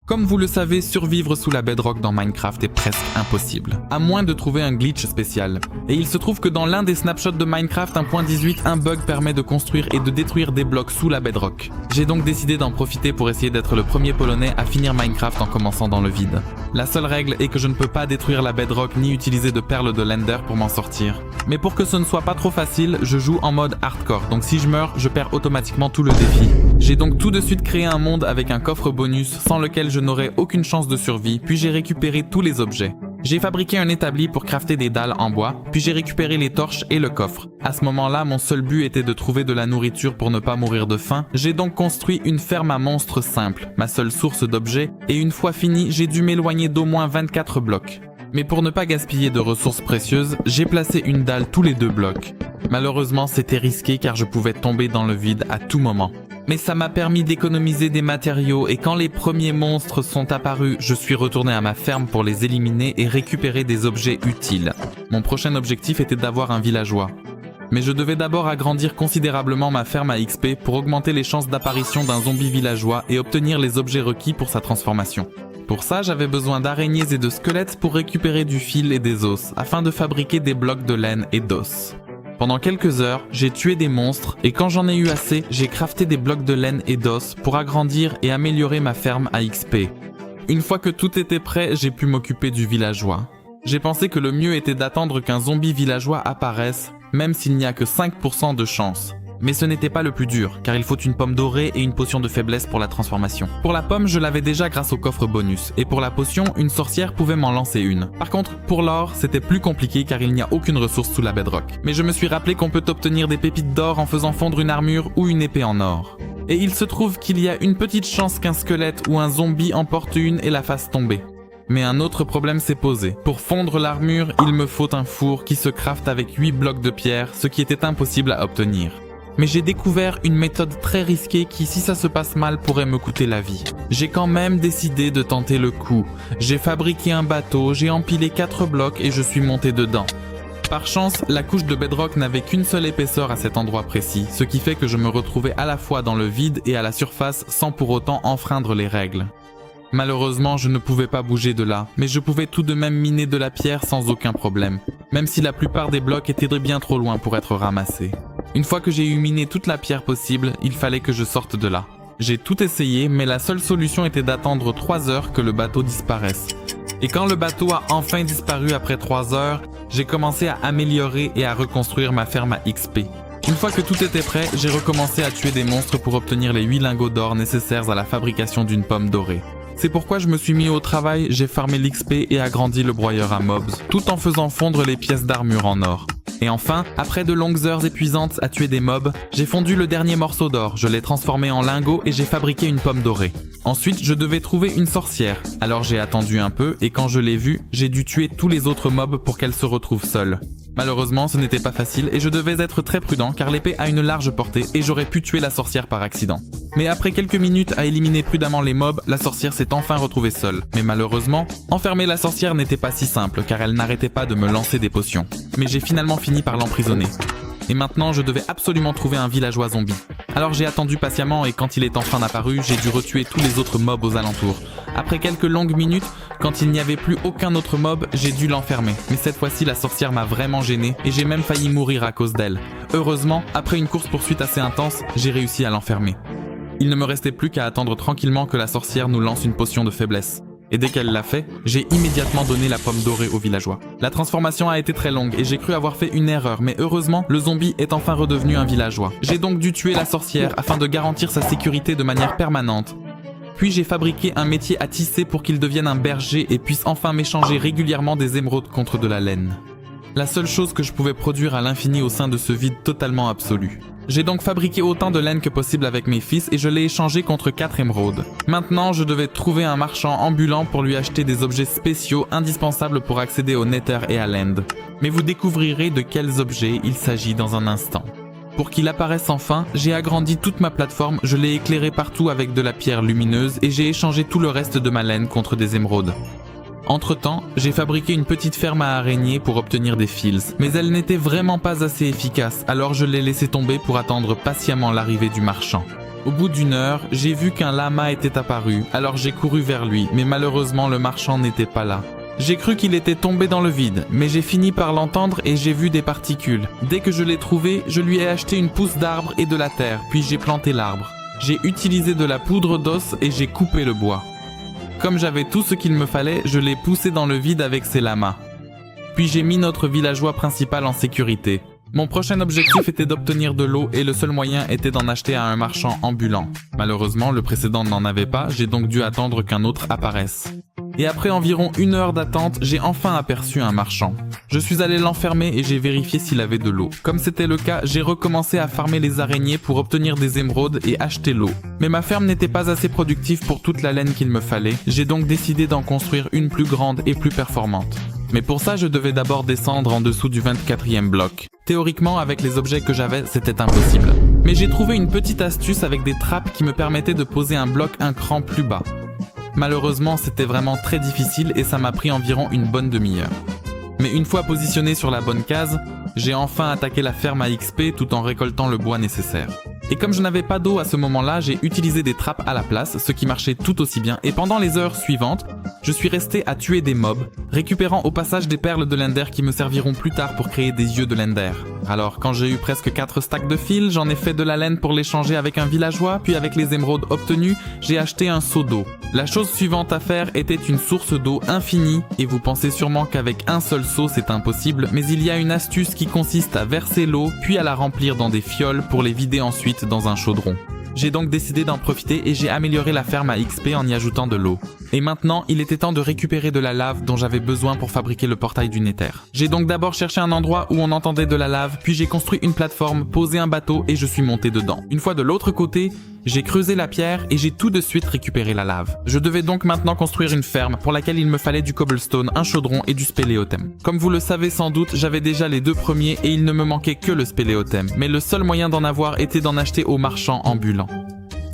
Comme vous le savez, survivre sous la bedrock dans Minecraft est presque impossible, à moins de trouver un glitch spécial. Et il se trouve que dans l'un des snapshots de Minecraft 1.18, un bug permet de construire et de détruire des blocs sous la bedrock. J'ai donc décidé d'en profiter pour essayer d'être le premier Polonais à finir Minecraft en commençant dans le vide. La seule règle est que je ne peux pas détruire la bedrock ni utiliser de perles de l'Ender pour m'en sortir. Mais pour que ce ne soit pas trop facile, je joue en mode hardcore, donc si je meurs, je perds automatiquement tout le défi. J'ai donc tout de suite créé un monde avec un coffre bonus sans lequel je n'aurais aucune chance de survie, puis j'ai récupéré tous les objets. J'ai fabriqué un établi pour crafter des dalles en bois, puis j'ai récupéré les torches et le coffre. À ce moment-là, mon seul but était de trouver de la nourriture pour ne pas mourir de faim. J'ai donc construit une ferme à monstres simple, ma seule source d'objets, et une fois fini, j'ai dû m'éloigner d'au moins 24 blocs. Mais pour ne pas gaspiller de ressources précieuses, j'ai placé une dalle tous les 2 blocs. Malheureusement, c'était risqué car je pouvais tomber dans le vide à tout moment. Mais ça m'a permis d'économiser des matériaux et quand les premiers monstres sont apparus, je suis retourné à ma ferme pour les éliminer et récupérer des objets utiles. Mon prochain objectif était d'avoir un villageois. Mais je devais d'abord agrandir considérablement ma ferme à XP pour augmenter les chances d'apparition d'un zombie villageois et obtenir les objets requis pour sa transformation. Pour ça, j'avais besoin d'araignées et de squelettes pour récupérer du fil et des os, afin de fabriquer des blocs de laine et d'os. Pendant quelques heures, j'ai tué des monstres et quand j'en ai eu assez, j'ai crafté des blocs de laine et d'os pour agrandir et améliorer ma ferme à XP. Une fois que tout était prêt, j'ai pu m'occuper du villageois. J'ai pensé que le mieux était d'attendre qu'un zombie villageois apparaisse, même s'il n'y a que 5% de chance. Mais ce n'était pas le plus dur, car il faut une pomme dorée et une potion de faiblesse pour la transformation. Pour la pomme, je l'avais déjà grâce au coffre bonus, et pour la potion, une sorcière pouvait m'en lancer une. Par contre, pour l'or, c'était plus compliqué car il n'y a aucune ressource sous la bedrock. Mais je me suis rappelé qu'on peut obtenir des pépites d'or en faisant fondre une armure ou une épée en or. Et il se trouve qu'il y a une petite chance qu'un squelette ou un zombie en porte une et la fasse tomber. Mais un autre problème s'est posé. Pour fondre l'armure, il me faut un four qui se crafte avec 8 blocs de pierre, ce qui était impossible à obtenir. Mais j'ai découvert une méthode très risquée qui, si ça se passe mal, pourrait me coûter la vie. J'ai quand même décidé de tenter le coup. J'ai fabriqué un bateau, j'ai empilé 4 blocs et je suis monté dedans. Par chance, la couche de bedrock n'avait qu'une seule épaisseur à cet endroit précis, ce qui fait que je me retrouvais à la fois dans le vide et à la surface sans pour autant enfreindre les règles. Malheureusement, je ne pouvais pas bouger de là, mais je pouvais tout de même miner de la pierre sans aucun problème, même si la plupart des blocs étaient bien trop loin pour être ramassés. Une fois que j'ai eu miné toute la pierre possible, il fallait que je sorte de là. J'ai tout essayé, mais la seule solution était d'attendre 3 heures que le bateau disparaisse. Et quand le bateau a enfin disparu après 3 heures, j'ai commencé à améliorer et à reconstruire ma ferme à XP. Une fois que tout était prêt, j'ai recommencé à tuer des monstres pour obtenir les 8 lingots d'or nécessaires à la fabrication d'une pomme dorée. C'est pourquoi je me suis mis au travail, j'ai farmé l'XP et agrandi le broyeur à mobs, tout en faisant fondre les pièces d'armure en or. Et enfin, après de longues heures épuisantes à tuer des mobs, j'ai fondu le dernier morceau d'or, je l'ai transformé en lingot et j'ai fabriqué une pomme dorée. Ensuite, je devais trouver une sorcière, alors j'ai attendu un peu et quand je l'ai vue, j'ai dû tuer tous les autres mobs pour qu'elle se retrouve seule. Malheureusement, ce n'était pas facile et je devais être très prudent car l'épée a une large portée et j'aurais pu tuer la sorcière par accident. Mais après quelques minutes à éliminer prudemment les mobs, la sorcière s'est enfin retrouvée seule. Mais malheureusement, enfermer la sorcière n'était pas si simple car elle n'arrêtait pas de me lancer des potions. Mais j'ai finalement fini par l'emprisonner. Et maintenant, je devais absolument trouver un villageois zombie. Alors j'ai attendu patiemment et quand il est enfin apparu, j'ai dû retuer tous les autres mobs aux alentours. Après quelques longues minutes, quand il n'y avait plus aucun autre mob, j'ai dû l'enfermer. Mais cette fois-ci, la sorcière m'a vraiment gêné et j'ai même failli mourir à cause d'elle. Heureusement, après une course-poursuite assez intense, j'ai réussi à l'enfermer. Il ne me restait plus qu'à attendre tranquillement que la sorcière nous lance une potion de faiblesse. Et dès qu'elle l'a fait, j'ai immédiatement donné la pomme dorée au villageois. La transformation a été très longue et j'ai cru avoir fait une erreur, mais heureusement, le zombie est enfin redevenu un villageois. J'ai donc dû tuer la sorcière afin de garantir sa sécurité de manière permanente. Puis j'ai fabriqué un métier à tisser pour qu'il devienne un berger et puisse enfin m'échanger régulièrement des émeraudes contre de la laine. La seule chose que je pouvais produire à l'infini au sein de ce vide totalement absolu. J'ai donc fabriqué autant de laine que possible avec mes fils et je l'ai échangé contre 4 émeraudes. Maintenant, je devais trouver un marchand ambulant pour lui acheter des objets spéciaux indispensables pour accéder au Nether et à l'End. Mais vous découvrirez de quels objets il s'agit dans un instant. Pour qu'il apparaisse enfin, j'ai agrandi toute ma plateforme, je l'ai éclairée partout avec de la pierre lumineuse et j'ai échangé tout le reste de ma laine contre des émeraudes. Entre-temps, j'ai fabriqué une petite ferme à araignées pour obtenir des fils, mais elle n'était vraiment pas assez efficace, alors je l'ai laissé tomber pour attendre patiemment l'arrivée du marchand. Au bout d'une heure, j'ai vu qu'un lama était apparu, alors j'ai couru vers lui, mais malheureusement le marchand n'était pas là. J'ai cru qu'il était tombé dans le vide, mais j'ai fini par l'entendre et j'ai vu des particules. Dès que je l'ai trouvé, je lui ai acheté une pousse d'arbre et de la terre, puis j'ai planté l'arbre. J'ai utilisé de la poudre d'os et j'ai coupé le bois. Comme j'avais tout ce qu'il me fallait, je l'ai poussé dans le vide avec ces lamas. Puis j'ai mis notre villageois principal en sécurité. Mon prochain objectif était d'obtenir de l'eau et le seul moyen était d'en acheter à un marchand ambulant. Malheureusement, le précédent n'en avait pas, j'ai donc dû attendre qu'un autre apparaisse. Et après environ 1 heure d'attente, j'ai enfin aperçu un marchand. Je suis allé l'enfermer et j'ai vérifié s'il avait de l'eau. Comme c'était le cas, j'ai recommencé à farmer les araignées pour obtenir des émeraudes et acheter l'eau. Mais ma ferme n'était pas assez productive pour toute la laine qu'il me fallait, j'ai donc décidé d'en construire une plus grande et plus performante. Mais pour ça, je devais d'abord descendre en dessous du 24e bloc. Théoriquement, avec les objets que j'avais, c'était impossible. Mais j'ai trouvé une petite astuce avec des trappes qui me permettaient de poser un bloc un cran plus bas. Malheureusement, c'était vraiment très difficile et ça m'a pris environ une bonne demi-heure. Mais une fois positionné sur la bonne case, j'ai enfin attaqué la ferme à XP tout en récoltant le bois nécessaire. Et comme je n'avais pas d'eau à ce moment-là, j'ai utilisé des trappes à la place, ce qui marchait tout aussi bien, et pendant les heures suivantes, je suis resté à tuer des mobs, récupérant au passage des perles de l'Ender qui me serviront plus tard pour créer des yeux de l'Ender. Alors, quand j'ai eu presque 4 stacks de fil, j'en ai fait de la laine pour l'échanger avec un villageois, puis avec les émeraudes obtenues, j'ai acheté un seau d'eau. La chose suivante à faire était une source d'eau infinie, et vous pensez sûrement qu'avec un seul seau c'est impossible, mais il y a une astuce qui consiste à verser l'eau, puis à la remplir dans des fioles pour les vider ensuite dans un chaudron. J'ai donc décidé d'en profiter et j'ai amélioré la ferme à XP en y ajoutant de l'eau. Et maintenant, il était temps de récupérer de la lave dont j'avais besoin pour fabriquer le portail du Nether. J'ai donc d'abord cherché un endroit où on entendait de la lave, puis j'ai construit une plateforme, posé un bateau et je suis monté dedans. Une fois de l'autre côté, j'ai creusé la pierre et j'ai tout de suite récupéré la lave. Je devais donc maintenant construire une ferme pour laquelle il me fallait du cobblestone, un chaudron et du spéléothème. Comme vous le savez sans doute, j'avais déjà les 2 premiers et il ne me manquait que le spéléothème. Mais le seul moyen d'en avoir était d'en acheter aux marchands ambulants.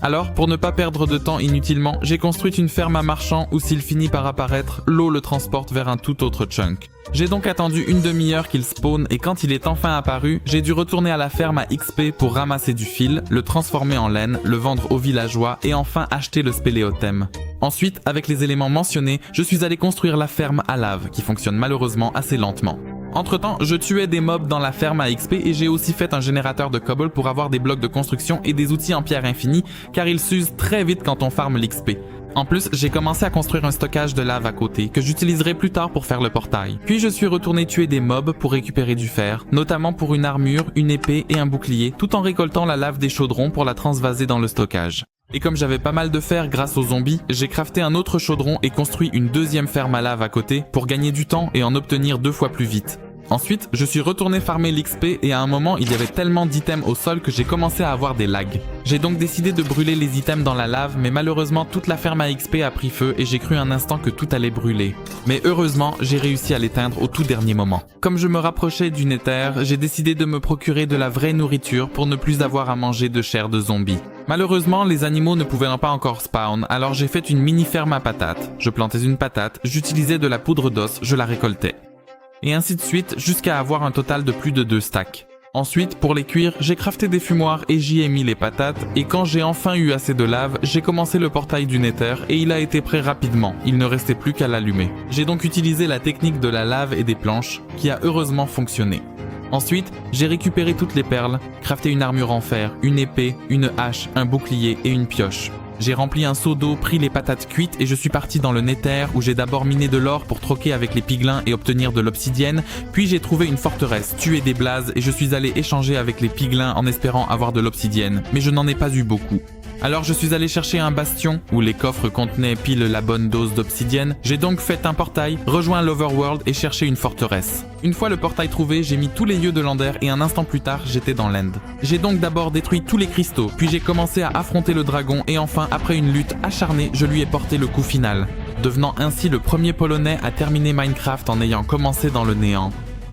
Alors, pour ne pas perdre de temps inutilement, j'ai construit une ferme à marchand où s'il finit par apparaître, l'eau le transporte vers un tout autre chunk. J'ai donc attendu une demi-heure qu'il spawn et quand il est enfin apparu, j'ai dû retourner à la ferme à XP pour ramasser du fil, le transformer en laine, le vendre aux villageois et enfin acheter le spéléothème. Ensuite, avec les éléments mentionnés, je suis allé construire la ferme à lave, qui fonctionne malheureusement assez lentement. Entre-temps, je tuais des mobs dans la ferme à XP et j'ai aussi fait un générateur de cobble pour avoir des blocs de construction et des outils en pierre infinie, car ils s'usent très vite quand on farme l'XP. En plus, j'ai commencé à construire un stockage de lave à côté, que j'utiliserai plus tard pour faire le portail. Puis je suis retourné tuer des mobs pour récupérer du fer, notamment pour une armure, une épée et un bouclier, tout en récoltant la lave des chaudrons pour la transvaser dans le stockage. Et comme j'avais pas mal de fer grâce aux zombies, j'ai crafté un autre chaudron et construit une deuxième ferme à lave à côté pour gagner du temps et en obtenir 2 fois plus vite. Ensuite, je suis retourné farmer l'XP et à un moment, il y avait tellement d'items au sol que j'ai commencé à avoir des lags. J'ai donc décidé de brûler les items dans la lave, mais malheureusement, toute la ferme à XP a pris feu et j'ai cru un instant que tout allait brûler. Mais heureusement, j'ai réussi à l'éteindre au tout dernier moment. Comme je me rapprochais du Nether, j'ai décidé de me procurer de la vraie nourriture pour ne plus avoir à manger de chair de zombie. Malheureusement, les animaux ne pouvaient pas encore spawn, alors j'ai fait une mini ferme à patates. Je plantais une patate, j'utilisais de la poudre d'os, je la récoltais. Et ainsi de suite jusqu'à avoir un total de plus de 2 stacks. Ensuite, pour les cuire, j'ai crafté des fumoirs et j'y ai mis les patates, et quand j'ai enfin eu assez de lave, j'ai commencé le portail du Nether et il a été prêt rapidement, il ne restait plus qu'à l'allumer. J'ai donc utilisé la technique de la lave et des planches, qui a heureusement fonctionné. Ensuite, j'ai récupéré toutes les perles, crafté une armure en fer, une épée, une hache, un bouclier et une pioche. J'ai rempli un seau d'eau, pris les patates cuites et je suis parti dans le Nether où j'ai d'abord miné de l'or pour troquer avec les piglins et obtenir de l'obsidienne, puis j'ai trouvé une forteresse, tué des blazes et je suis allé échanger avec les piglins en espérant avoir de l'obsidienne, mais je n'en ai pas eu beaucoup. Alors je suis allé chercher un bastion où les coffres contenaient pile la bonne dose d'obsidienne. J'ai donc fait un portail, rejoint l'Overworld et cherché une forteresse. Une fois le portail trouvé, j'ai mis tous les yeux de l'Ender et un instant plus tard, j'étais dans l'End. J'ai donc d'abord détruit tous les cristaux, puis j'ai commencé à affronter le dragon et enfin, après une lutte acharnée, je lui ai porté le coup final, devenant ainsi le premier Polonais à terminer Minecraft en ayant commencé dans le néant.